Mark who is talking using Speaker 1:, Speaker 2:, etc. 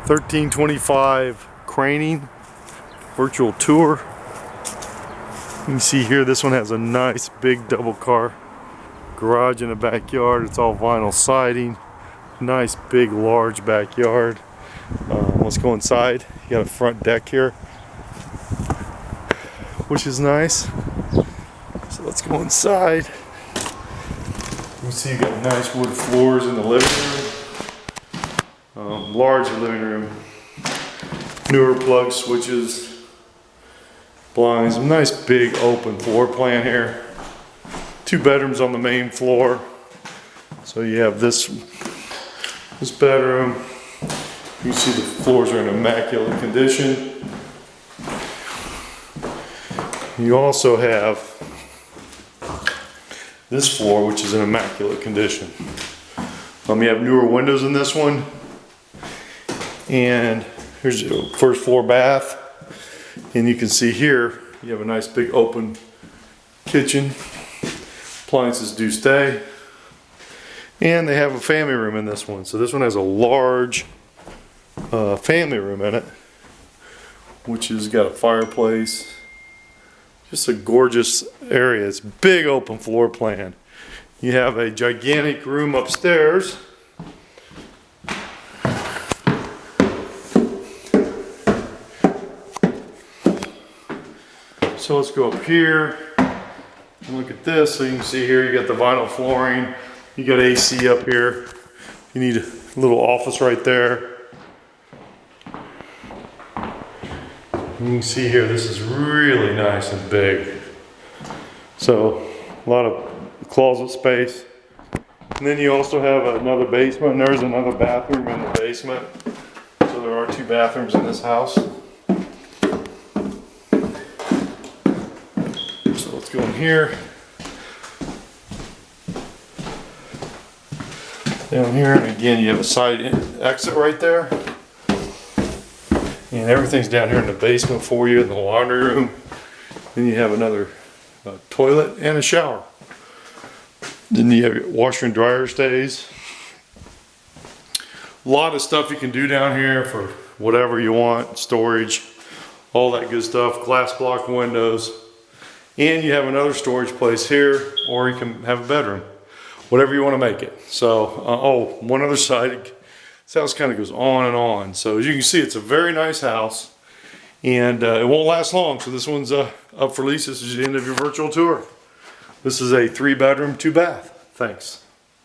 Speaker 1: 1325 craning virtual tour. You can see here this one has a nice big double car garage in the backyard. It's all vinyl siding. Nice big large backyard. Let's go inside. You got a front deck here, which is nice. So let's go inside. You can see you got nice wood floors in the living room. Large living room. Newer plug switches. Blinds. Nice big open floor plan here. 2 bedrooms on the main floor. So you have this bedroom. You can see the floors are in immaculate condition. You also have this floor, which is in immaculate condition. You have newer windows in this one. And here's your first floor bath. And you can see here, you have a nice big open kitchen. Appliances do stay. And they have a family room in this one. So this one has a large family room in it, which has got a fireplace. Just a gorgeous area. It's big open floor plan. You have a gigantic room upstairs. So let's go up here and look at this. So you can see here you got the vinyl flooring. You got AC up here. You need a little office right there. You can see here this is really nice and big. So a lot of closet space. And then you also have another basement. There's another bathroom in the basement. So there are 2 bathrooms in this house. Let's go in here. Down here, and again, you have a side exit right there. And everything's down here in the basement for you, in the laundry room. Then you have another toilet and a shower. Then you have your washer and dryer stays. A lot of stuff you can do down here for whatever you want, storage, all that good stuff, glass block windows. And you have another storage place here, or you can have a bedroom, whatever you want to make it. So, one other side, this house kind of goes on and on. So as you can see, it's a very nice house, and it won't last long. So this one's up for lease. This is the end of your virtual tour. This is a 3 bedroom, 2 bath. Thanks.